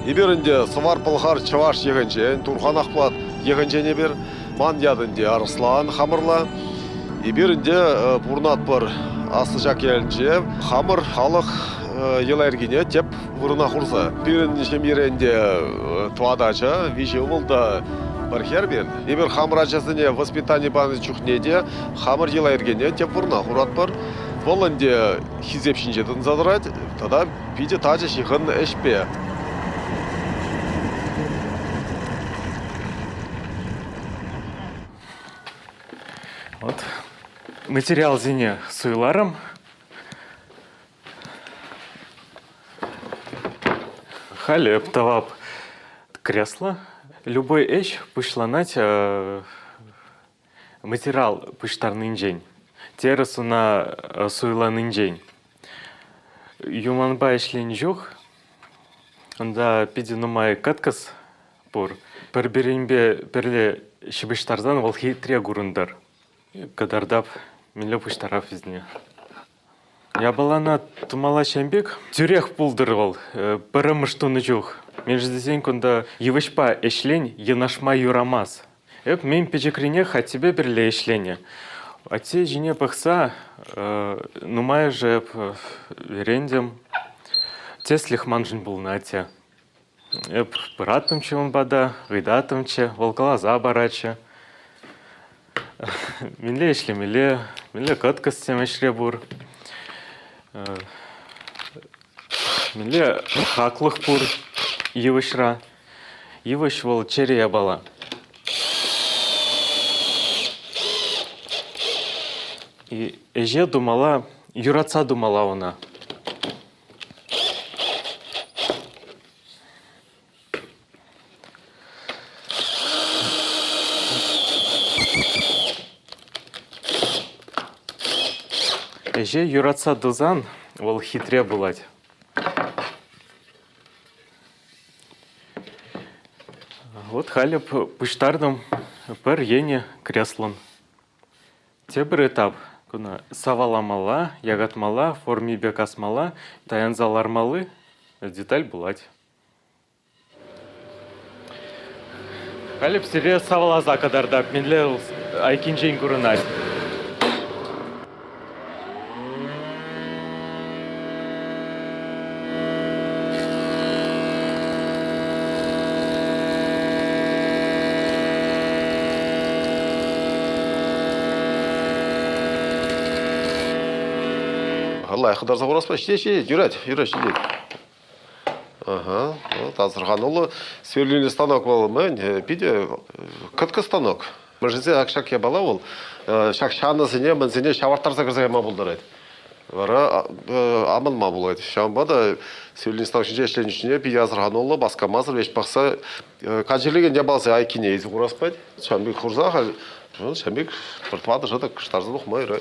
Иберінде Сывар Пылғар Чаваш егенчен, Турхан Ақплат егенчене бер, Ман ядынде Арслан Хамырла. Иберінде Бурнат бар Асы жак елінже, Хамыр халық елергене теп вырына құрса. Бірінші меренде Туадача, Виші ұмылда Бархер бен. Ибер Хамыр ачасыне воспитание баны чухнеде, Хамыр елергене теп вырына құрат бар. Волынде хизепшін жетін задырать, тогда пиде тача шиғын әшпе. Вот материал зене суйларым. Халеп тавап кресло. Любой эш пушланать материал пуштарный день. Террасу на суйланый день. Юманба эшлен жух. Онда пидинумай каткас пор. Перберембе перле шибиштардан волхи три гурундар. Кадардап миле пуштараф изне. Я была на тумала шамбек, тюрех пулдырвал, перемыштуны жух. Между день, когда евышпа эшлень, енашма юрамаз. Мен печекрине хоть тебе берле эшлене. А те жене пахса, нумая же рендем, те слихманжин был на те. Пиратом че он бада, гайдатом че, волкалаза барача. Миле эшле, миле катка с тем эшребур. Миле хаклых пур евышра. Евыш вол черея бала. И эже думала, юраца думала она. Эже юраца дузан, вол хитре булать. Вот халеп пуштардом пер ене креслон. Те бір этап. Куна саваламала, ягатмала, форми бекасмала, таянзалармалы, деталь булать. Халеп сире савалаза кадардап, менле айкинжен курынать. Аллай, қыдар сағыраспа, ште, жүрәт, ште. Ага, тазырған олы сверлильный станок бол, мен, пиде, күткі станок. Мүржізе ақшак я бала ол, шак шанысыне, мінсіне шаварттарса кірсе ема болдырайды. Вара амын ма болады. Шамбада сверлильный станок үшінже ешлен үшіне, пиде азырған олы, басқа мазыр, веш бақса, қанчелеген жабалсы айкине езі құраспайды. Шамбек құрзақ, шамбек біртвады жады күштарзы ұқмай,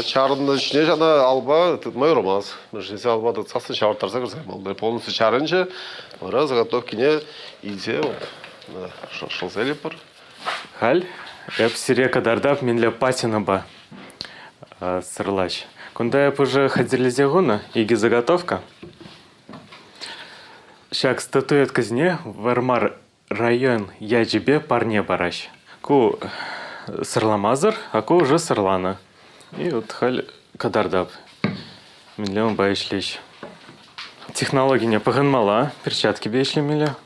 Чарынның ішіне жана алба тұтмай ұрмаз. Мүршінсе албады цасын шауырттарса кірсен болды. Полностью чарыншы, ора заготовкине изе, шылселеп бір. Халь, әп сире кадардап менле патина ба сырлач. Кунда әп уже хадзерлезе гуна, иги заготовка. Шак статуэтка зне вармар район яджибе парне бараш. Ку сырламазыр, а ку уже сырлана. И вот халь кадардап. Миллион байшлищ. Технология не погнала, перчатки бейшли миля.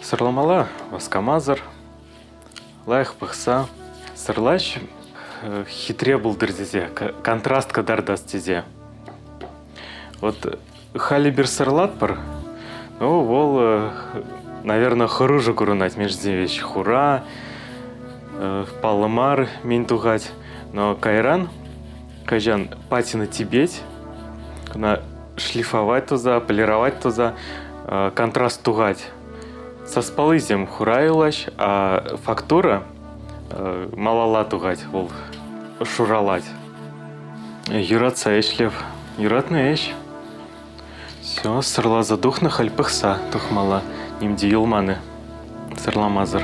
Сырламала, воскамазыр. Лайх пахса. Сырлач хитре был дырдезе, контраст кадардаст тезе. Вот халибер сырлат пар. Ну, вол, наверное, хруже курунать между вещь. Хура. Паламар мен тугать, но кайран, кажан патина тибеть, на шлифовать туза, полировать туза, контраст тугать. Со спалызем хурайлач, а фактура малала тугать, вол шуралать. Юраца эшлев Юратны эш. Все, сырла задухна хальпыхса, тухмала, нимди юлманы. Сырламазыр.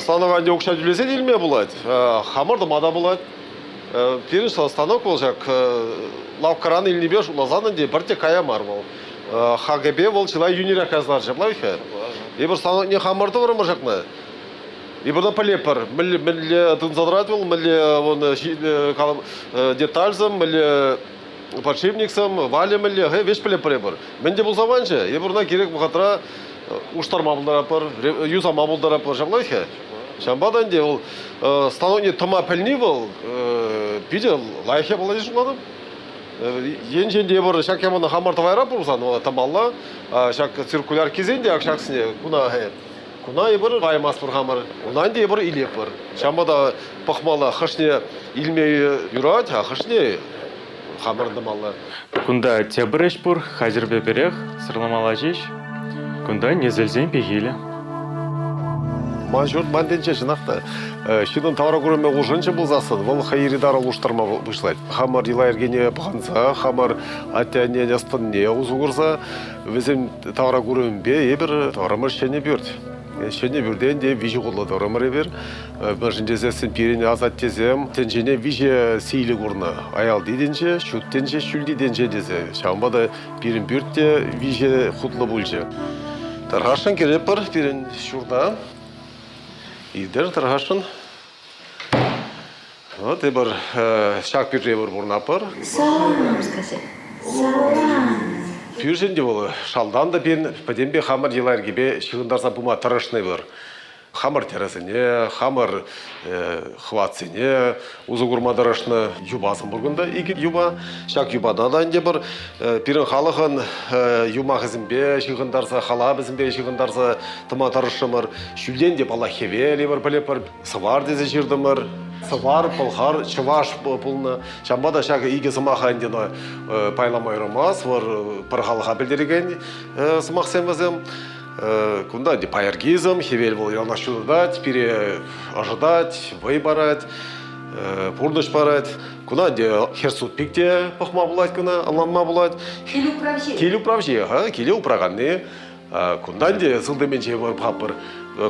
Станок анде окшат үлесе делме болады. Хамырды мада болады. Бірінші станок болжак. Лавкаран илни беш улазан анде бірте кая мар бол. ХГБ бол чылай юнира казлар жаплай хе. Ебір станок не хамырды варым жақны. Ебірді пілепір. Мілі тын задрат бол, мілі детальзым, мілі подшипниксым, вали мілі, веш пілепір ебір. Менде бұл заваншы. Ебірна керек бұқатыра уштар мабылдарапыр, юза мабылдарапыр жаплай хе. Шамбадан де ол станок не тыма пілні бол, биде лайхе болады жуладым. Енженде бір шак яманы хамар тавайрап ұрсан, тамалла, шак циркуляр кезенде ақшақсыне, Куна ебір баймас бір хамар, унан де ебір илеп бір. Шамбада пақмала қышне илмей юрат, қышне хамырды малы. Кунда тебіреш бұр, хазір беберех, сырламала жеш. Кунда незелзен пегелі. Манжурт манденче жынақты. Шидон тавра көріме ұжынчы бұлзасын, бұл хайыридары ұлыштарма бұшлайды. Хамар илайыргене бұғанса, хамар аттяне нестынне ұзу көрса, візім тавра көрімбе ебір таврамыр шене бөрді. Шене бөрден де вижі қолы таврамыр ебір. Мәжіндезесін перене азат тезем, тенжене вижі сейлі көріні. Аял дейденше, шүттенше, шүлдейденше дезе. Шамбада перін бөрдте вижі құтлы бұлжы. Тарғашын керек бір перін шурда. Идер тарғашын. Вот ебір шақ бір ебір бұрнапыр. Салам, скажи. Салам. Пюрженде болы. Шалдан да бен бәденбе хамыр елайыр кебе шығындарса бұма тарашны бір. Хамыр тересіне, хамыр хватсыне, ұзы күрмадарашны юбасын бұргында. Игі юба, шақ юбада да әнде бір. Бірін халықын юма қызымбе шығындарса, хала бізімбе шығындарса тұма тарашымыр. Шүлден деп ала хевелі бір білепір. Сывар дезе жердімір. Сывар, пылхар, чываш бұлны. Шамбада шағы игі сымаға әндені пайламай ромас, бір халыға білдереген сымақ сен візім. Кунда де паяргизм, хевель был yana şurada, пере ожидать, выбирать, пурдыш парать. Кунда де херсут пикте пахма булать куна, алламма булать. Келу правжи, келу управганны. Кунда де сылдыменче бар папыр.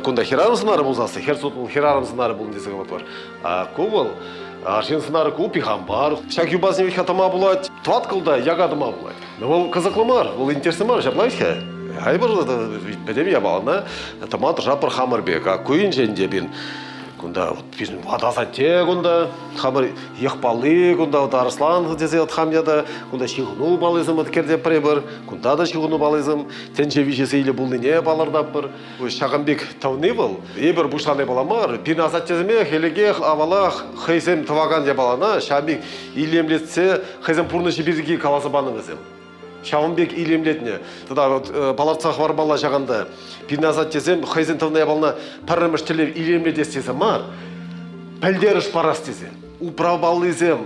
Кунда херарым сынары булзасы, херсут был херарым сынары был десе бар. Кубал Аршин сынары купи хамбар. Шак юбазне вих хатама булать, тваткылда ягадыма булать. Бұл қызықлымар, бұл интересімар, жаплайсқа. Хайбыр бәдем ябалына томат жапыр хамыр бек. Көйін жәнде бен кунда bizim вадазате кунда хамыр еқпалы кунда Арслан десе хамяда кунда шигуну балызым керде пребір кунда да шигуну балызым тенче вижесе или булныне балардапыр. Шағанбек тауны был. Ебір бұшланы баламар. Бин азаттезіме хелеге авалах хайзем таваган ябалана шабик илемлетсе хайзем пурнышы бірге каласы банымызым. Шағанбек илемлетіне. Туда баларцақ бар бала жағанда. Биназат тезем, хайзен тавна ябалына парымыш тілеп илемлет естезем мар. Пәлдеріш парас тезе. Управ балызем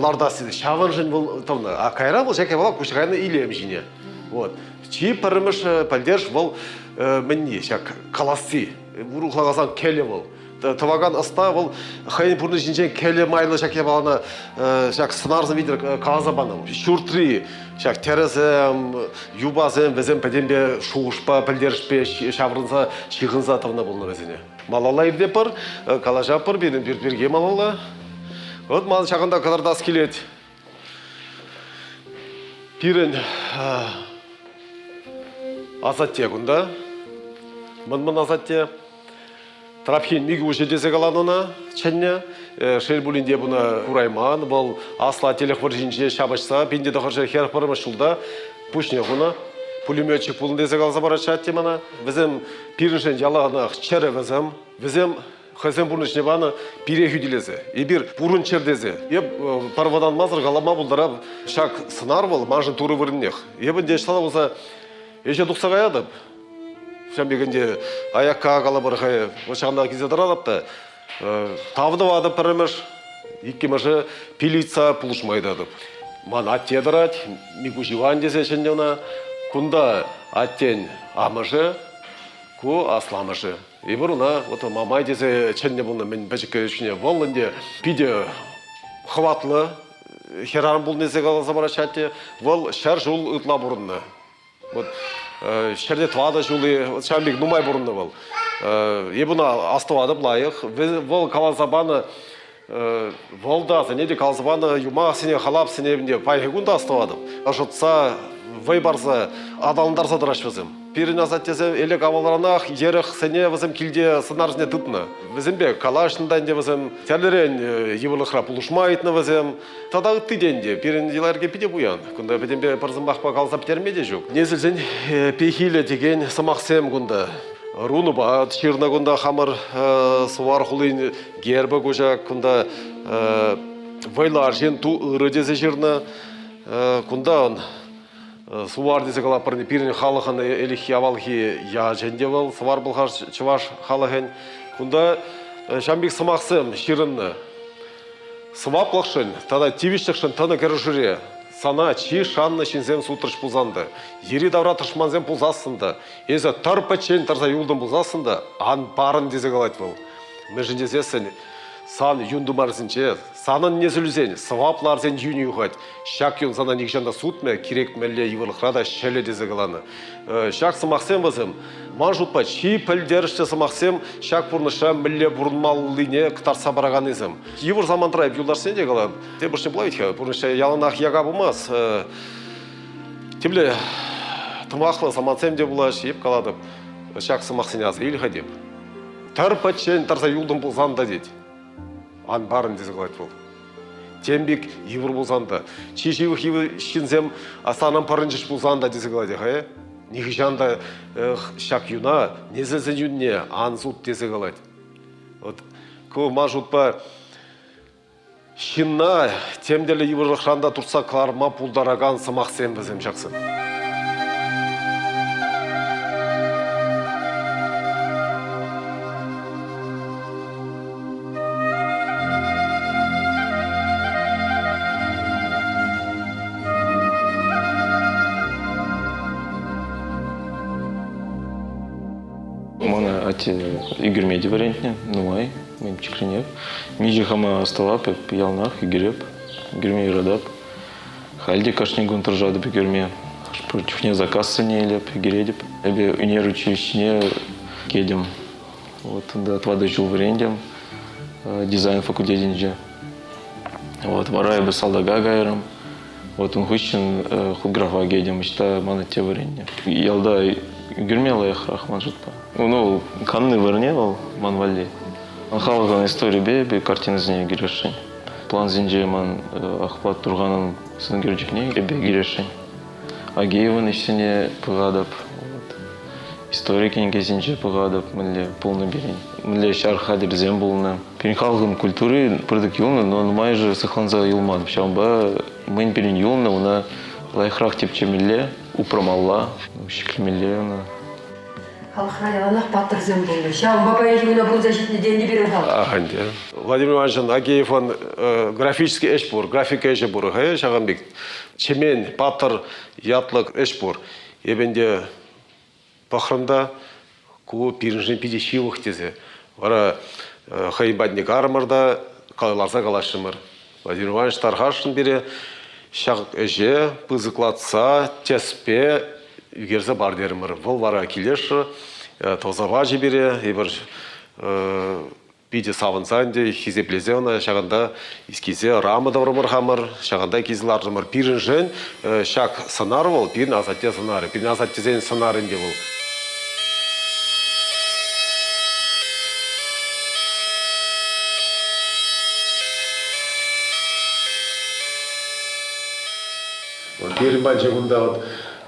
ларда сезе. Шағын жын бұл тавна. А кайра бұл жәке бала күшіғайны илем жіне. Вот. Чи парымыш пәлдеріш бұл мінне, шақ қаласы. Ұрухлағасан келе бұл. Таваган аста бұл хайын пұрны жинжен келе майлы жәке баланы шақ сынарзым видер қалаза баны. Шүртри, шақ терезем, юбазем, візем пәдембе шуғышпа, пәлдерішпе, шабырынса, шиғынса тавна болны візіне. Малала евде пыр, кала жапыр, бенің бірге малала. Вот мал шағында қадарда келет. Пирен азатте күнда. Мын азатте. Трапхин миги уже десе каланына ченне шелбулинде буна курайман бол асла телефон жинже шабашса пенде дохорже хер пармашулда пушне буна пулеметчик булын десе калса барачат темана визем пиришен ялагана чере визем хазем бурнышне бана пире хүдилезе ебир бурун чердезе еб парвадан мазыр галама булдара шак сынар бол мажын туры вырнех ебінде штала болса еше духсагаядып Шамбегенде аяққа қалабыр қай,ошағында кезде дырадапты. Тавды вады піріміш, иккеміші пилица пұлышмайдадып. Ман атте дырад, мигу живан десе шендеуна, күнда аттен амышы, ку асламыжы. И буруна вот мамай дезе ченне буны мен бежикке үчүне волынде пиде хватлы херан бул незе каласа барачатте вол шар жул ытла бурунна. Вот шерде твада жулы шамбик нумай бурунна вол. Ебуна астывады лайык. Вол каласабаны волда сенеде каласабаны юма сене халап сенебинде пайгунда астывады. Ашытса вайбарса адалындарса дырашвызым. Пирин азат тезем элек аваларанах ерых сене вызым килде сынаржне тытны. Вызымбе калашндан де вызым терлерен евылыхра пулушмайтны вызым. Тада ытты денде пирин еларге пиде буян. Кунда бедембе парзымбахпа калса птермеде жук. Незілзен пехиле деген сымақсем кунда. Руну ба чирна кунда хамыр сувар хулин гербе кужа кунда вайлар жен ту ыры дезе жирна кунда он сувар дезе калапырны пирин халыхын элихи авалхи я жендевал сувар булхар чуваш халыхын кунда шамбик сымақсым ширынны сымап лақшын тада тивиштықшын таны кәрішіре сана чи шанны шинзем сутырш пулзанды. Ери давра тышманзем пулзасынды. Езі тарпа чен тарса юлдың пулзасынды. Ан барын дезе қалайт бұл. Межін дезесін сан юндумарсынче, санын незілізен, сывапларзен юни ұғад. Шак юн сана никжанда сутме, керек мәлі евылықрада шәлі дезе қаланы. Шак сымақсем вызым. Ман жұтпа чи пілдеріште сымақсем, шак бұрныша мүлі бұрынмалылыне қытарса бараған езім. Евір заман тұрайып юлдарсен де қалан. Те бұршын бұлай өтке, бұрныша ялынақ яға бұмаз. Темлі тымақлы самансем де бұла шиеп қаладып. Шак сымақсен азы еліға деп. Тарпа чен тарса юлдың бұлзанда дед. Ан барын дезе қалайт бұл. Тембек евір бұлзанда. Чешевіх еві шинзем астанан парынжыш бұлзанда дезе қалайт. Нихжанда шак юна, незелзен юнне анзут дезе қалайт. Вот ко мажутпа шинна темделі евірлықшанда тұрса кларма пулдараган сымақсен бізем жақсын. Мана ати игермеди вариантне, нумай, мен чекренеп. Мижи хама асталап, ялнах, игереп, игерме ирадап. Хальди кашни гун торжады игерме. Против не заказ сыне илеп, игередеп. Эбе унер училищне кедем. Вот, да, отвады жил вариантем, дизайн факультетинже. Вот, варай бы салдага гайрам. Вот он хущен худграфа кедем, ишта мана те вариантне. Ялда игермела я храхман жутпа. Ну, канны варневал манвалли. Халыган история бе картина зне гирешень. План зинже ман ахват турганын сын герчикне бе гирешень. Агеевын ишсене пыгадап. История кенге зинже пыгадап, милле полный берень. Милле шарха дерзем булны. Перен халыган культуры пырдык юлны, но майже сахланза юлман. Шамба мын перен юлны, уна лайхрах тепче милле, упрамалла, шиклемилле уна. Халықрайаланақ баттырзым болды. Шағын бапай ежігіна бұл защитный деньги беру хал. Владимир Иванович Агеевон графический эшпур, графика эшпур. Шағанбек, чемен, баттыр, ятлық эшпур. Ебенде бақырында ку пирінжен пиде шивық тезе. Вара хайбадник армырда қалаларса қалашымыр. Владимир Иванович тархашын бере шақ әже, пызықлатса, теспе, Үгерзі бар дерімір. Бұл вара келеші, тозава жебере, ебір биде савынзанде, хизеплезеуна, шағында искезе рамы даврымыр хамыр, шағында кезіларымыр. Пирін жын, шақ сынар бол, пирін азатте сынары. Пирін азатте зен сынарынде бол. Пирін бәнше күнда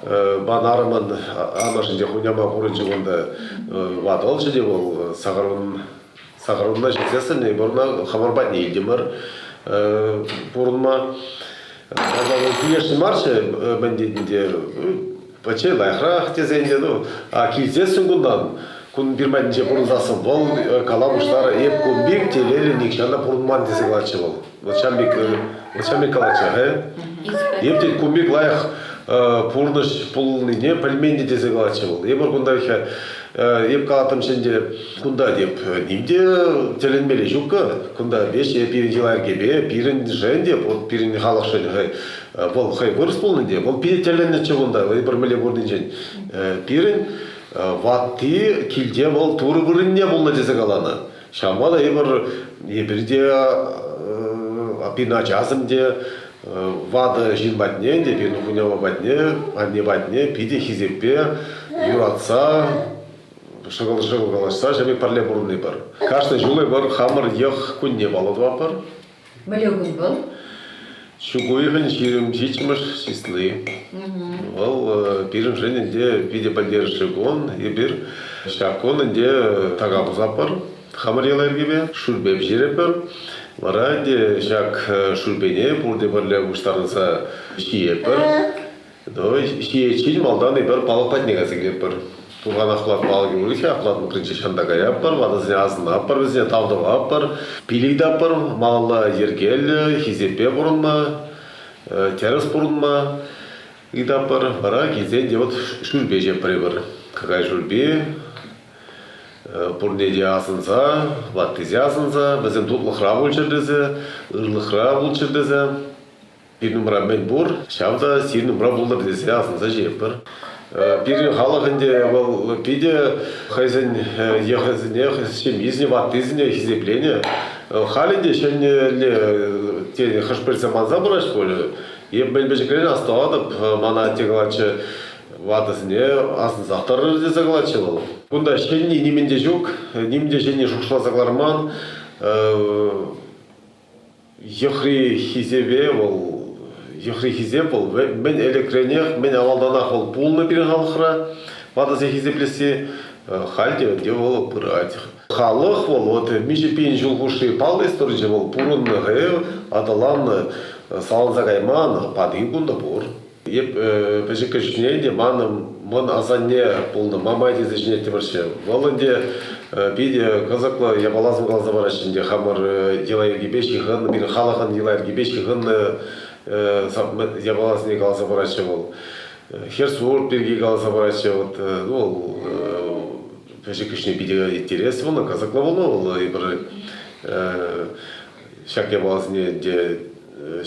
банарымын анашынде хуняма құрыншы күнда ватал жеде бол сағырынна жетсесін, бұрына қамарбат не елдемір бұрынма күлешін маршы бәндетінде бәче лайқырақ тезенде, кезесін күндан күн бірмәдінше бұрынзасын бол каламыштары еп көмбек телелі некшанда бұрынман тезі қалачы бол. Лачамбек қалачы, ептен көмбек лайық пурныш пулныне пельмени десе калачы бол. Ебір күнда еп калатым шенде күнда деп нимде теленмеле жукка күнда беш пирин жылар кебе пирин жен деп вот пирин халық шен бол хай вырыс болны деп ол пире теленне чыгында ебір меле бурдин жен пирин ватты килде бол туры биринне болны десе каланы шамада ебірде пина жазымде вады жин батне де пирин хунява батне анне батне пиде хизеппе юратса шыгыл калашса жабек парле бурны бар. Каждый жылы бар хамыр ех күнне балады бар. Біле күн бұл? Шугуйгын ширим жичмыш сисны. Ол пирин женінде пиде бандер шыгон, ебір шаконынде тагабыза бар. Хамыр елергебе шурбеп жереп бар. Мараде шак шурбене бурде барле уштарынса шиеп бар. Шие чин малдан ебір балық патнегасы келеп бар. Турған ақлат балығы өліке, ақлатын қырынчы шандаға яппар, вадызіне азына аппар, бізіне тавдыға аппар, пилейді аппар, малла ергел, хизеппе бұрынма, теріс бұрынма, идаппар, бара кезен де вот шүрбе жеппары бар. Какай шүрбе, бұрнеде азынса, ваттызе азынса, бізім тут лықра бұлчырдызы, ұрлықра бұлчырдызы, бір нұмыра мен бұр, шавда сир нұмыра бұлдар десе азынса жеппар. Пирин халығынде бұл пиде хайзен ехазіне, семизіне, ваттызіне, хизеплене. Халінде шәнелі тені хашпырса манза бұраш болы. Еп мен бәжікерін астауадып, мана тегілачы ваттызіне асын сақтарыр десе қалачы бұл. Бұнда шәнне неменде жоқ, неменде шәнне шұқшылазақларман, ехри хизебе бұл. Ехри хизеп бол, мен электренех, мен авалданах бол пулны пирин халықра, вадасы хизеплесе, халде де бол пырать. Халық бол, вот миже пейн жылғуши палы сторджи бол, пурынны ғэ, адаланны салын загайман, падын күнда бор. Еп пәжіккі жүнейде, ман азанне пулны, мамайды зіжіне темірші. Волынде биде қазықлы ябалазым қалза бар ішінде, хамыр елайырге беші ғын, бір халықын елайырге беші ғынны, ябаласыне қаласа барачы бол. Херсур берге қаласа барачы ол пәші күшіне бидеға интерес болна, қазақла болна ол бір шак ябаласыне де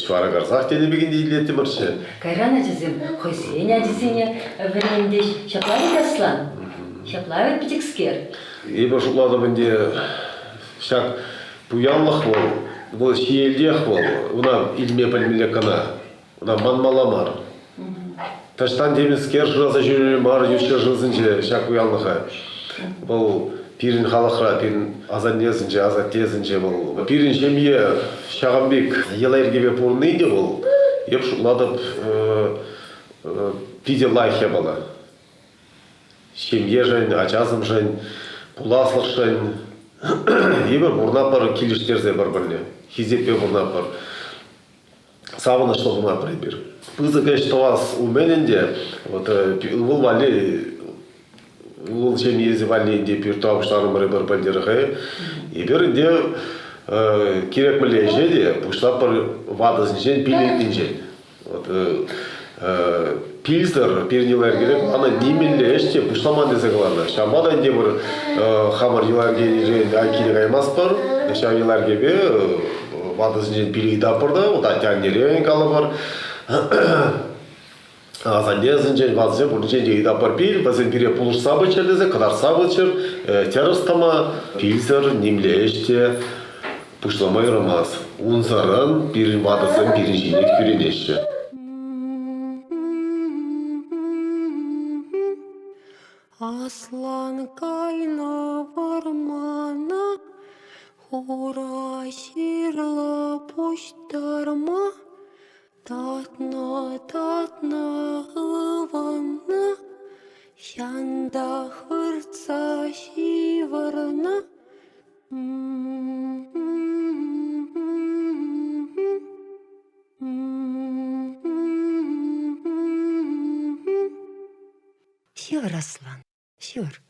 шуара қарсақ дені бегенде илетті мұршы. Кайрана жызым, қойсене әдісіне бірінде шаплавит аслан, шаплавит бітікскер. Ебір шуплады бінде шак бұянлық бол. Бұл шиелдех бол, уна илме пальмеле кана, уна манмаламар. Таштан демескер жыраса жүрі мар, юшка жырсынче, шак уялныха. Бұл пирин халықра, пирин азаннезінче, азаттезінче бұл. Пирин шемье шағамбек елайыргебе пурныйде бұл. Еп шуладып пиде лайхе бала. Шемье жын, ачазым жын, пуласлық жын. Ебір бұрнап бар келіштерзе бар бірне. Хизеппе бұрнап бар. Савына что бұрнап бар ебір. Пызы кәш тоғас уменінде, ұл вали, ұл чем езі валиінде пір туағыштарын бірі бір бәлдері ғай. Ебірінде керек біле жеде, пұшлап бір вадызын жен, билетін жен. Пильздер пернилер керек, ана немелі әште пұшламан десе қаланы. Шамада әнде бір хамыр елерге жен айкелі қаймас бар. Ша елерге бе вадызын жен пилі дапырды, ота тәңнері калы бар. Азандезін жен вадызын бұрын жен жен дапыр пил, бәзін пире пұлыш сабы чердезе, қадар сабы чер, терістама пильздер немелі әште пұшламай ұрмас. Унзарын пирин вадызын пирин жинек күренеші. Аслан кайна вармана, хура сирлы почтарма, татна ыванна, шанда хырца шиварна. Сир, Аслан, сир.